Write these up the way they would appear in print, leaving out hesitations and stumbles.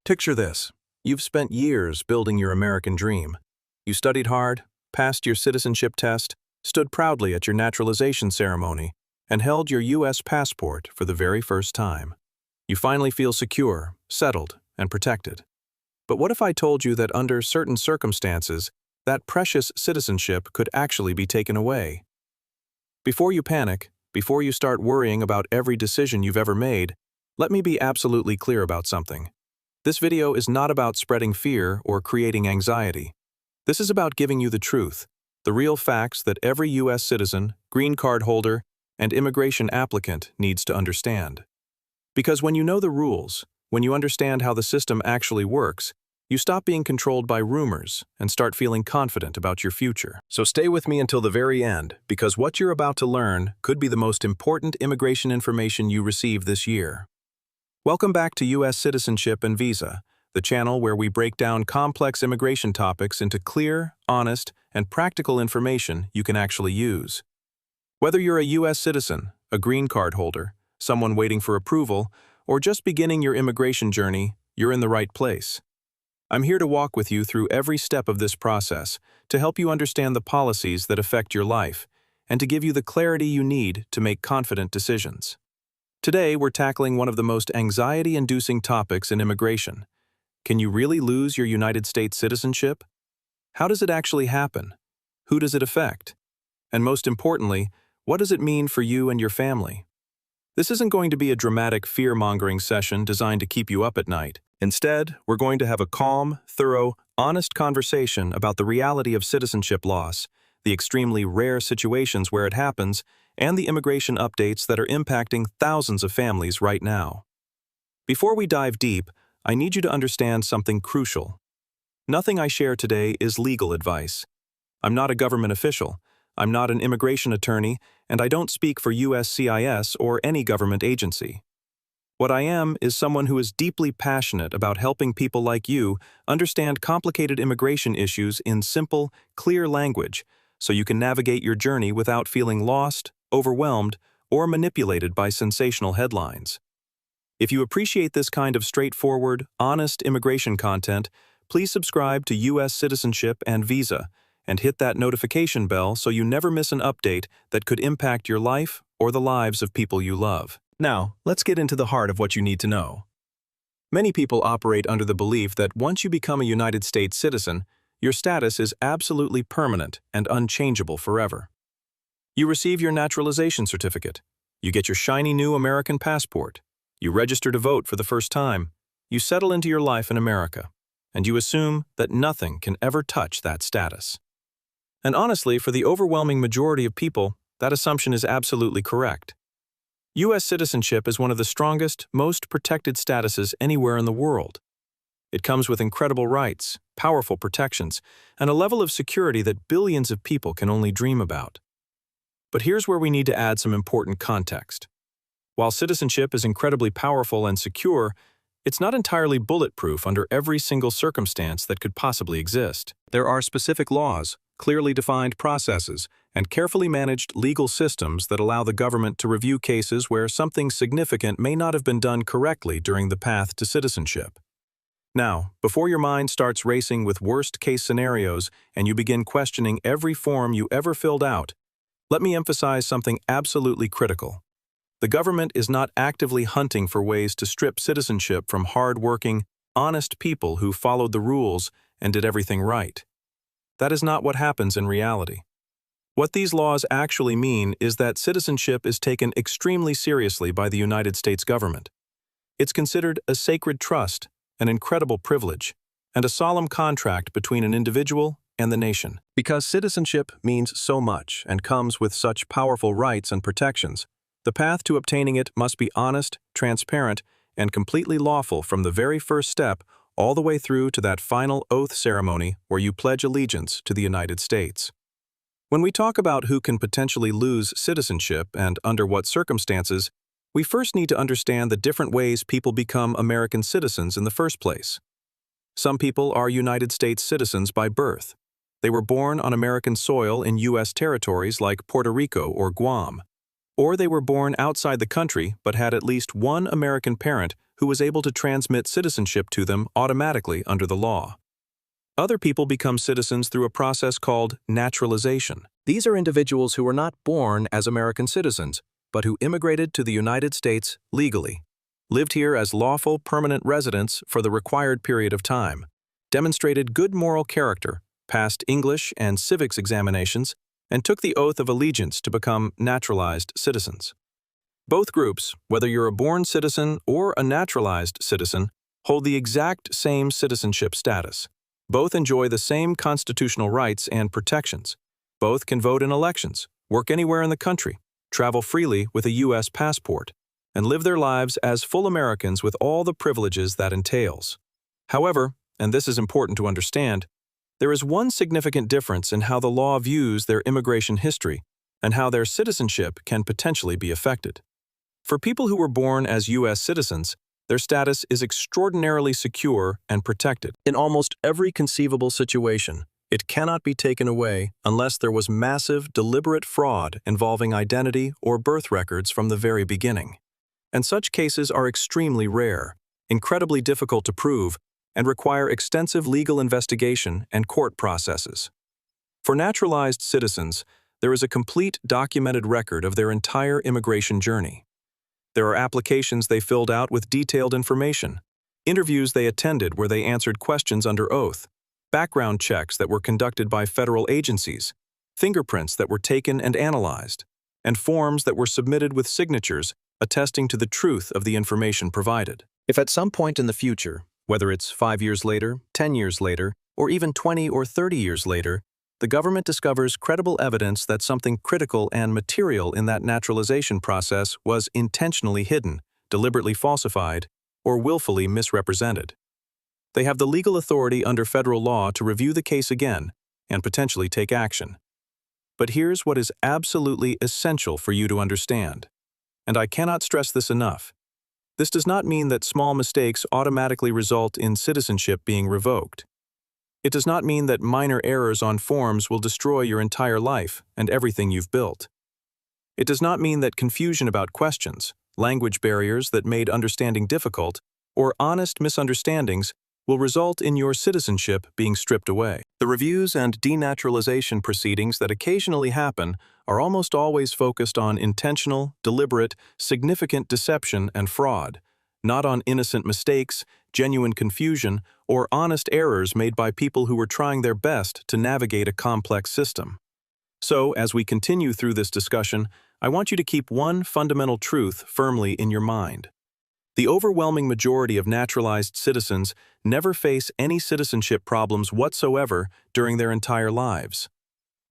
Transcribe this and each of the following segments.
Picture this. You've spent years building your American dream. You studied hard, passed your citizenship test, stood proudly at your naturalization ceremony, and held your U.S. passport for the very first time. You finally feel secure, settled, and protected. But what if I told you that under certain circumstances, that precious citizenship could actually be taken away? Before you panic, before you start worrying about every decision you've ever made, let me be absolutely clear about something. This video is not about spreading fear or creating anxiety. This is about giving you the truth, the real facts that every U.S. citizen, green card holder, and immigration applicant needs to understand. Because when you know the rules, when you understand how the system actually works, you stop being controlled by rumors and start feeling confident about your future. So stay with me until the very end, because what you're about to learn could be the most important immigration information you receive this year. Welcome back to U.S. Citizenship and Visa, the channel where we break down complex immigration topics into clear, honest, and practical information you can actually use. Whether you're a U.S. citizen, a green card holder, someone waiting for approval, or just beginning your immigration journey, you're in the right place. I'm here to walk with you through every step of this process, to help you understand the policies that affect your life, and to give you the clarity you need to make confident decisions. Today, we're tackling one of the most anxiety-inducing topics in immigration. Can you really lose your United States citizenship? How does it actually happen? Who does it affect? And most importantly, what does it mean for you and your family? This isn't going to be a dramatic fear-mongering session designed to keep you up at night. Instead, we're going to have a calm, thorough, honest conversation about the reality of citizenship loss, the extremely rare situations where it happens, and the immigration updates that are impacting thousands of families right now. Before we dive deep, I need you to understand something crucial. Nothing I share today is legal advice. I'm not a government official, I'm not an immigration attorney, and I don't speak for USCIS or any government agency. What I am is someone who is deeply passionate about helping people like you understand complicated immigration issues in simple, clear language, so you can navigate your journey without feeling lost, overwhelmed, or manipulated by sensational headlines. If you appreciate this kind of straightforward, honest immigration content, please subscribe to U.S. Citizenship and Visa, and hit that notification bell so you never miss an update that could impact your life or the lives of people you love. Now, let's get into the heart of what you need to know. Many people operate under the belief that once you become a United States citizen, your status is absolutely permanent and unchangeable forever. You receive your naturalization certificate. You get your shiny new American passport. You register to vote for the first time. You settle into your life in America. And you assume that nothing can ever touch that status. And honestly, for the overwhelming majority of people, that assumption is absolutely correct. U.S. citizenship is one of the strongest, most protected statuses anywhere in the world. It comes with incredible rights, powerful protections, and a level of security that billions of people can only dream about. But here's where we need to add some important context. While citizenship is incredibly powerful and secure, it's not entirely bulletproof under every single circumstance that could possibly exist. There are specific laws, clearly defined processes, and carefully managed legal systems that allow the government to review cases where something significant may not have been done correctly during the path to citizenship. Now, before your mind starts racing with worst-case scenarios and you begin questioning every form you ever filled out, let me emphasize something absolutely critical. The government is not actively hunting for ways to strip citizenship from hard-working, honest people who followed the rules and did everything right. That is not what happens in reality. What these laws actually mean is that citizenship is taken extremely seriously by the United States government. It's considered a sacred trust, an incredible privilege, and a solemn contract between an individual and the nation. Because citizenship means so much and comes with such powerful rights and protections, the path to obtaining it must be honest, transparent, and completely lawful from the very first step all the way through to that final oath ceremony where you pledge allegiance to the United States. When we talk about who can potentially lose citizenship and under what circumstances, we first need to understand the different ways people become American citizens in the first place. Some people are United States citizens by birth. They were born on American soil in U.S. territories like Puerto Rico or Guam. Or they were born outside the country but had at least one American parent who was able to transmit citizenship to them automatically under the law. Other people become citizens through a process called naturalization. These are individuals who were not born as American citizens, but who immigrated to the United States legally, lived here as lawful permanent residents for the required period of time, demonstrated good moral character, passed English and civics examinations, and took the oath of allegiance to become naturalized citizens. Both groups, whether you're a born citizen or a naturalized citizen, hold the exact same citizenship status. Both enjoy the same constitutional rights and protections. Both can vote in elections, work anywhere in the country, travel freely with a U.S. passport, and live their lives as full Americans with all the privileges that entails. However, and this is important to understand, there is one significant difference in how the law views their immigration history and how their citizenship can potentially be affected. For people who were born as U.S. citizens, their status is extraordinarily secure and protected. In almost every conceivable situation, it cannot be taken away unless there was massive, deliberate fraud involving identity or birth records from the very beginning. And such cases are extremely rare, incredibly difficult to prove, and require extensive legal investigation and court processes. For naturalized citizens, there is a complete documented record of their entire immigration journey. There are applications they filled out with detailed information, interviews they attended where they answered questions under oath, background checks that were conducted by federal agencies, fingerprints that were taken and analyzed, and forms that were submitted with signatures attesting to the truth of the information provided. If at some point in the future, whether it's 5 years later, 10 years later, or even 20 or 30 years later, the government discovers credible evidence that something critical and material in that naturalization process was intentionally hidden, deliberately falsified, or willfully misrepresented, they have the legal authority under federal law to review the case again and potentially take action. But here's what is absolutely essential for you to understand, and I cannot stress this enough. This does not mean that small mistakes automatically result in citizenship being revoked. It does not mean that minor errors on forms will destroy your entire life and everything you've built. It does not mean that confusion about questions, language barriers that made understanding difficult, or honest misunderstandings will result in your citizenship being stripped away. The reviews and denaturalization proceedings that occasionally happen are almost always focused on intentional, deliberate, significant deception and fraud, not on innocent mistakes, genuine confusion, or honest errors made by people who were trying their best to navigate a complex system. So, as we continue through this discussion, I want you to keep one fundamental truth firmly in your mind. The overwhelming majority of naturalized citizens never face any citizenship problems whatsoever during their entire lives.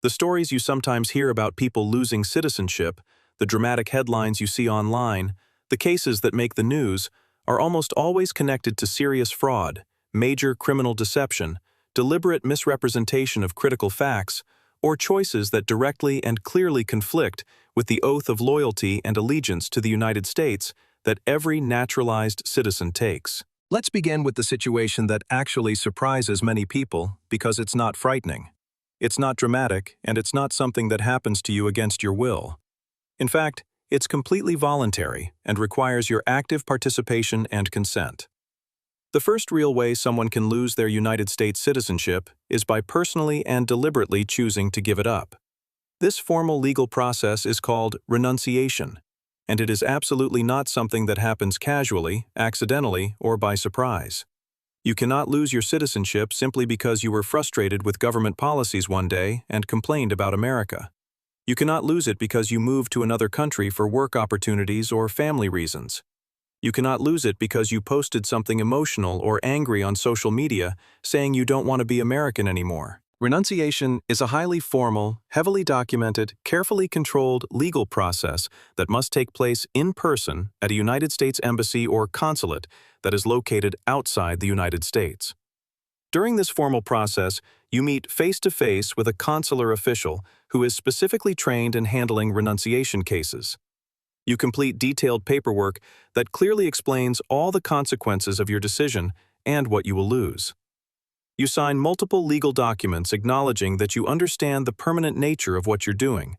The stories you sometimes hear about people losing citizenship, the dramatic headlines you see online, the cases that make the news, are almost always connected to serious fraud, major criminal deception, deliberate misrepresentation of critical facts, or choices that directly and clearly conflict with the oath of loyalty and allegiance to the United States that every naturalized citizen takes. Let's begin with the situation that actually surprises many people because it's not frightening. It's not dramatic, and it's not something that happens to you against your will. In fact, it's completely voluntary and requires your active participation and consent. The first real way someone can lose their United States citizenship is by personally and deliberately choosing to give it up. This formal legal process is called renunciation, and it is absolutely not something that happens casually, accidentally, or by surprise. You cannot lose your citizenship simply because you were frustrated with government policies one day and complained about America. You cannot lose it because you moved to another country for work opportunities or family reasons. You cannot lose it because you posted something emotional or angry on social media saying you don't want to be American anymore. Renunciation is a highly formal, heavily documented, carefully controlled legal process that must take place in person at a United States embassy or consulate that is located outside the United States. During this formal process, you meet face-to-face with a consular official who is specifically trained in handling renunciation cases. You complete detailed paperwork that clearly explains all the consequences of your decision and what you will lose. You sign multiple legal documents acknowledging that you understand the permanent nature of what you're doing,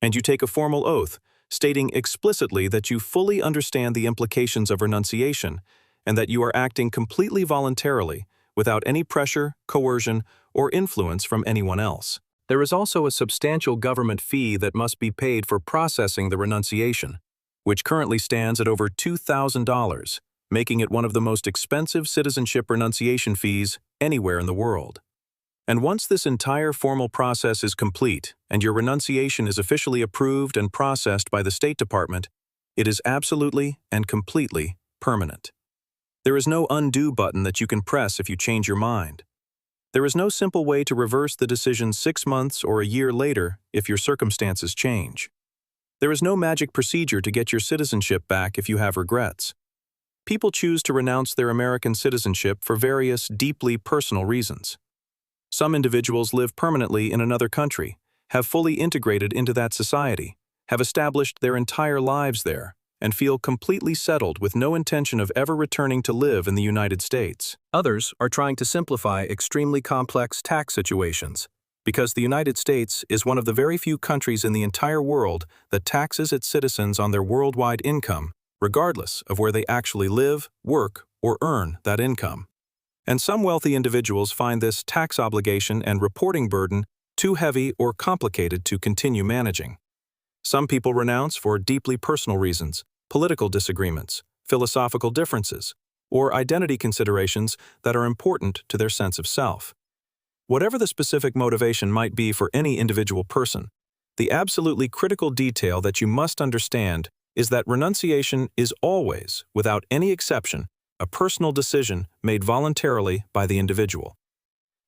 and you take a formal oath stating explicitly that you fully understand the implications of renunciation and that you are acting completely voluntarily, without any pressure, coercion, or influence from anyone else. There is also a substantial government fee that must be paid for processing the renunciation, which currently stands at over $2,000, making it one of the most expensive citizenship renunciation fees anywhere in the world. And once this entire formal process is complete and your renunciation is officially approved and processed by the State Department, it is absolutely and completely permanent. There is no undo button that you can press if you change your mind. There is no simple way to reverse the decision 6 months or a year later if your circumstances change. There is no magic procedure to get your citizenship back if you have regrets. People choose to renounce their American citizenship for various deeply personal reasons. Some individuals live permanently in another country, have fully integrated into that society, have established their entire lives there, and feel completely settled with no intention of ever returning to live in the United States. Others are trying to simplify extremely complex tax situations, because the United States is one of the very few countries in the entire world that taxes its citizens on their worldwide income, regardless of where they actually live, work, or earn that income. And some wealthy individuals find this tax obligation and reporting burden too heavy or complicated to continue managing. Some people renounce for deeply personal reasons, political disagreements, philosophical differences, or identity considerations that are important to their sense of self. Whatever the specific motivation might be for any individual person, the absolutely critical detail that you must understand is that renunciation is always, without any exception, a personal decision made voluntarily by the individual.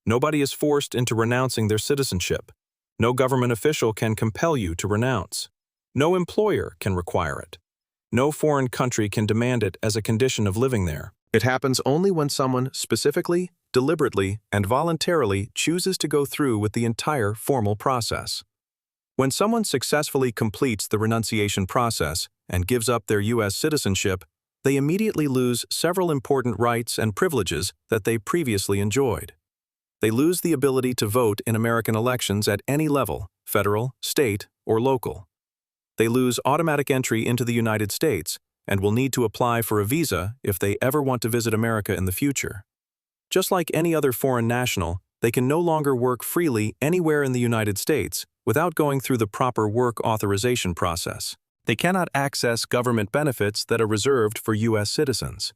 Nobody is forced into renouncing their citizenship. No government official can compel you to renounce. No employer can require it. No foreign country can demand it as a condition of living there. It happens only when someone specifically, deliberately, and voluntarily chooses to go through with the entire formal process. When someone successfully completes the renunciation process and gives up their U.S. citizenship, they immediately lose several important rights and privileges that they previously enjoyed. They lose the ability to vote in American elections at any level, federal, state, or local. They lose automatic entry into the United States and will need to apply for a visa if they ever want to visit America in the future. Just like any other foreign national, they can no longer work freely anywhere in the United States without going through the proper work authorization process. They cannot access government benefits that are reserved for U.S. citizens.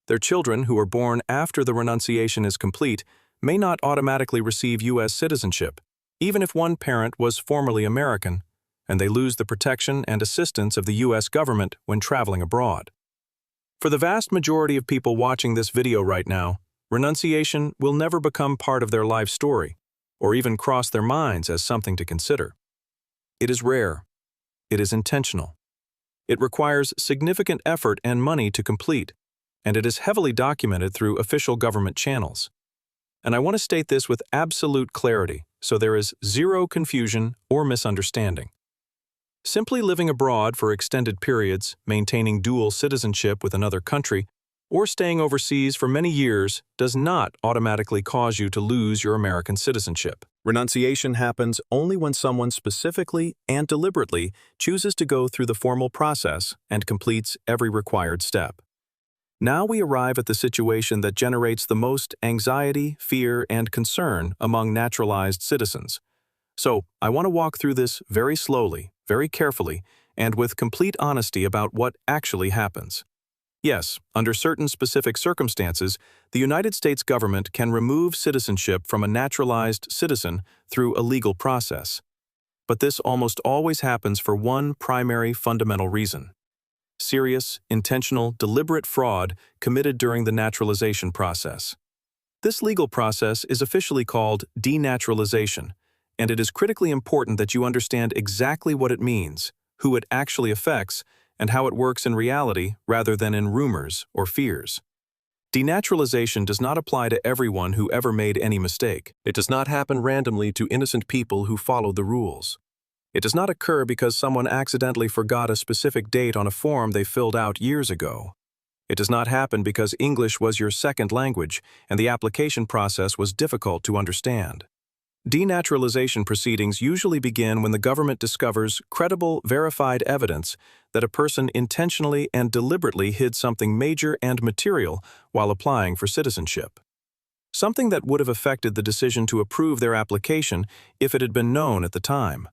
Their children who are born after the renunciation is complete may not automatically receive U.S. citizenship, even if one parent was formerly American, and they lose the protection and assistance of the U.S. government when traveling abroad. For the vast majority of people watching this video right now, renunciation will never become part of their life story, or even cross their minds as something to consider. It is rare. It is intentional. It requires significant effort and money to complete, and it is heavily documented through official government channels. And I want to state this with absolute clarity, so there is zero confusion or misunderstanding. Simply living abroad for extended periods, maintaining dual citizenship with another country, or staying overseas for many years does not automatically cause you to lose your American citizenship. Renunciation happens only when someone specifically and deliberately chooses to go through the formal process and completes every required step. Now we arrive at the situation that generates the most anxiety, fear, and concern among naturalized citizens. So, I want to walk through this very slowly, very carefully, and with complete honesty about what actually happens. Yes, under certain specific circumstances, the United States government can remove citizenship from a naturalized citizen through a legal process. But this almost always happens for one primary fundamental reason: serious, intentional, deliberate fraud committed during the naturalization process. This legal process is officially called denaturalization, and it is critically important that you understand exactly what it means, who it actually affects, and how it works in reality rather than in rumors or fears. Denaturalization does not apply to everyone who ever made any mistake. It does not happen randomly to innocent people who followed the rules. It does not occur because someone accidentally forgot a specific date on a form they filled out years ago. It does not happen because English was your second language and the application process was difficult to understand. Denaturalization proceedings usually begin when the government discovers credible, verified evidence that a person intentionally and deliberately hid something major and material while applying for citizenship. Something that would have affected the decision to approve their application if it had been known at the time.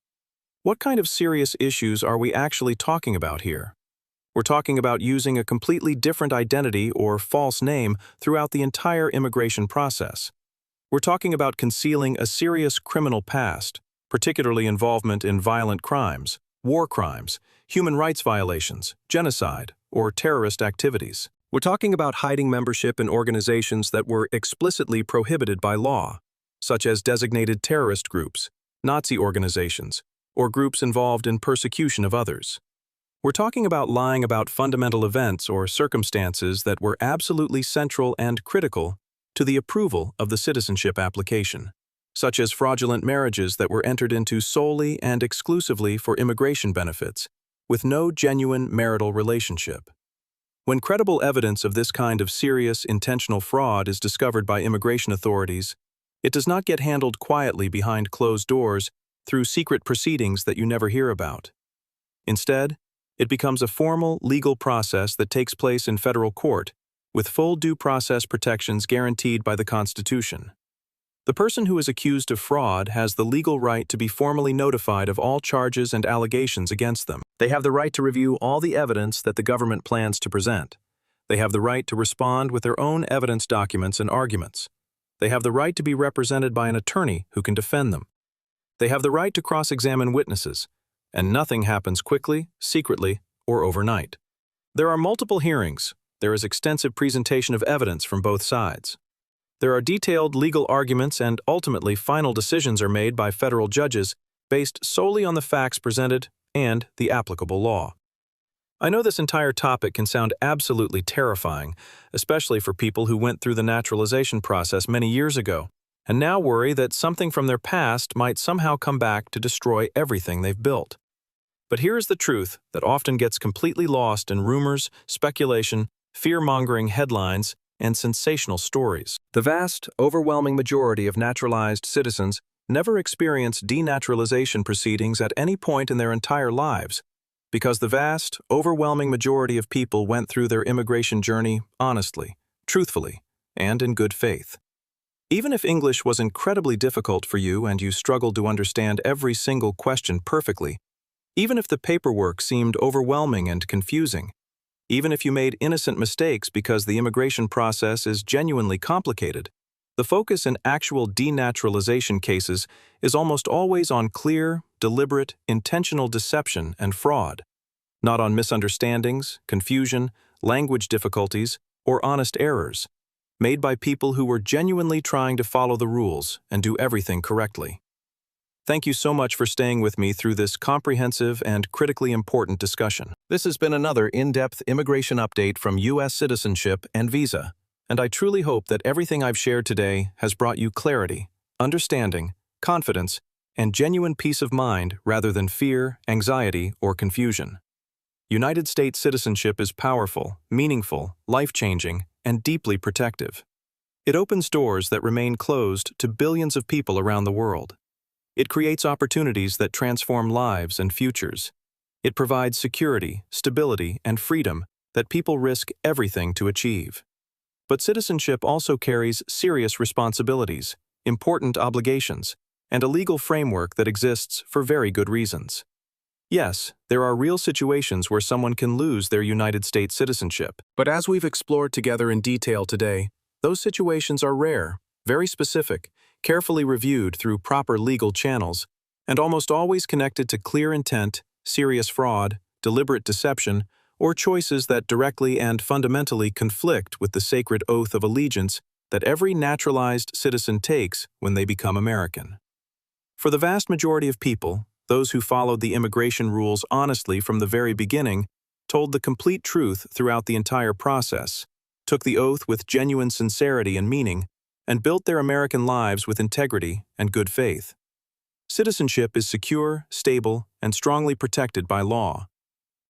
What kind of serious issues are we actually talking about here? We're talking about using a completely different identity or false name throughout the entire immigration process. We're talking about concealing a serious criminal past, particularly involvement in violent crimes, war crimes, human rights violations, genocide, or terrorist activities. We're talking about hiding membership in organizations that were explicitly prohibited by law, such as designated terrorist groups, Nazi organizations, or groups involved in persecution of others. We're talking about lying about fundamental events or circumstances that were absolutely central and critical to the approval of the citizenship application, such as fraudulent marriages that were entered into solely and exclusively for immigration benefits, with no genuine marital relationship. When credible evidence of this kind of serious, intentional fraud is discovered by immigration authorities, it does not get handled quietly behind closed doors through secret proceedings that you never hear about. Instead, it becomes a formal, legal process that takes place in federal court, with full due process protections guaranteed by the Constitution. The person who is accused of fraud has the legal right to be formally notified of all charges and allegations against them. They have the right to review all the evidence that the government plans to present. They have the right to respond with their own evidence documents and arguments. They have the right to be represented by an attorney who can defend them. They have the right to cross-examine witnesses, and nothing happens quickly, secretly, or overnight. There are multiple hearings. There is extensive presentation of evidence from both sides. There are detailed legal arguments and ultimately final decisions are made by federal judges based solely on the facts presented and the applicable law. I know this entire topic can sound absolutely terrifying, especially for people who went through the naturalization process many years ago and now worry that something from their past might somehow come back to destroy everything they've built. But here is the truth that often gets completely lost in rumors, speculation, fear-mongering headlines, and sensational stories. The vast, overwhelming majority of naturalized citizens never experience denaturalization proceedings at any point in their entire lives, because the vast, overwhelming majority of people went through their immigration journey honestly, truthfully, and in good faith. Even if English was incredibly difficult for you and you struggled to understand every single question perfectly, even if the paperwork seemed overwhelming and confusing, even if you made innocent mistakes because the immigration process is genuinely complicated, the focus in actual denaturalization cases is almost always on clear, deliberate, intentional deception and fraud, not on misunderstandings, confusion, language difficulties, or honest errors, made by people who were genuinely trying to follow the rules and do everything correctly. Thank you so much for staying with me through this comprehensive and critically important discussion. This has been another in-depth immigration update from U.S. Citizenship and Visa, and I truly hope that everything I've shared today has brought you clarity, understanding, confidence, and genuine peace of mind rather than fear, anxiety, or confusion. United States citizenship is powerful, meaningful, life-changing, and deeply protective. It opens doors that remain closed to billions of people around the world. It creates opportunities that transform lives and futures. It provides security, stability, and freedom that people risk everything to achieve. But citizenship also carries serious responsibilities, important obligations, and a legal framework that exists for very good reasons. Yes, there are real situations where someone can lose their United States citizenship. But as we've explored together in detail today, those situations are rare, very specific, carefully reviewed through proper legal channels, and almost always connected to clear intent, serious fraud, deliberate deception, or choices that directly and fundamentally conflict with the sacred oath of allegiance that every naturalized citizen takes when they become American. For the vast majority of people, those who followed the immigration rules honestly from the very beginning told the complete truth throughout the entire process, took the oath with genuine sincerity and meaning, and built their American lives with integrity and good faith. Citizenship is secure, stable, and strongly protected by law.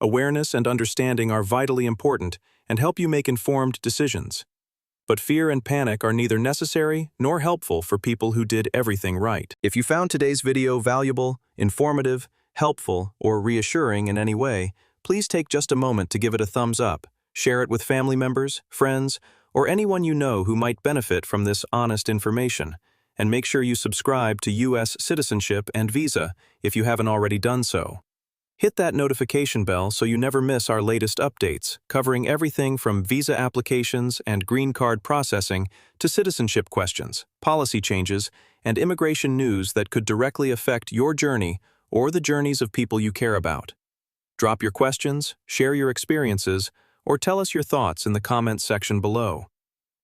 Awareness and understanding are vitally important and help you make informed decisions. But fear and panic are neither necessary nor helpful for people who did everything right. If you found today's video valuable, informative, helpful, or reassuring in any way, please take just a moment to give it a thumbs up, share it with family members, friends, or anyone you know who might benefit from this honest information, and make sure you subscribe to U.S. Citizenship and Visa if you haven't already done so. Hit that notification bell so you never miss our latest updates, covering everything from visa applications and green card processing to citizenship questions, policy changes, and immigration news that could directly affect your journey or the journeys of people you care about. Drop your questions, share your experiences, or tell us your thoughts in the comments section below.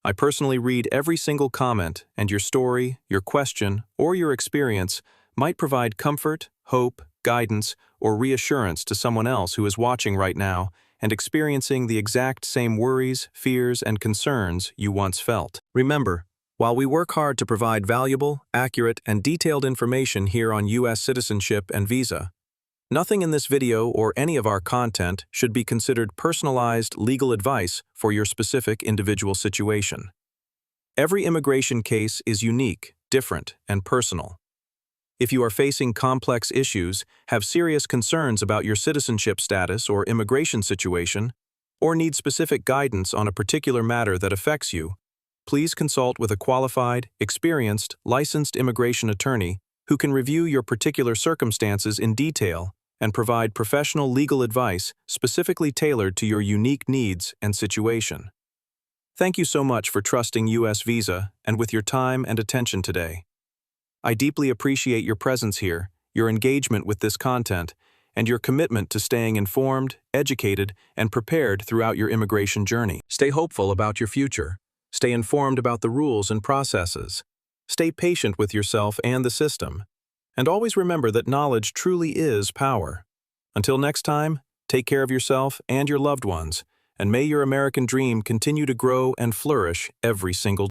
I personally read every single comment, and your story, your question, or your experience might provide comfort, hope, guidance, or reassurance to someone else who is watching right now and experiencing the exact same worries, fears, and concerns you once felt. Remember, while we work hard to provide valuable, accurate, and detailed information here on U.S. Citizenship and Visa, nothing in this video or any of our content should be considered personalized legal advice for your specific individual situation. Every immigration case is unique, different, and personal. If you are facing complex issues, have serious concerns about your citizenship status or immigration situation, or need specific guidance on a particular matter that affects you, please consult with a qualified, experienced, licensed immigration attorney who can review your particular circumstances in detail and provide professional legal advice specifically tailored to your unique needs and situation. Thank you so much for trusting U.S. Visa and with your time and attention today. I deeply appreciate your presence here, your engagement with this content, and your commitment to staying informed, educated, and prepared throughout your immigration journey. Stay hopeful about your future. Stay informed about the rules and processes. Stay patient with yourself and the system. And always remember that knowledge truly is power. Until next time, take care of yourself and your loved ones, and may your American dream continue to grow and flourish every single day.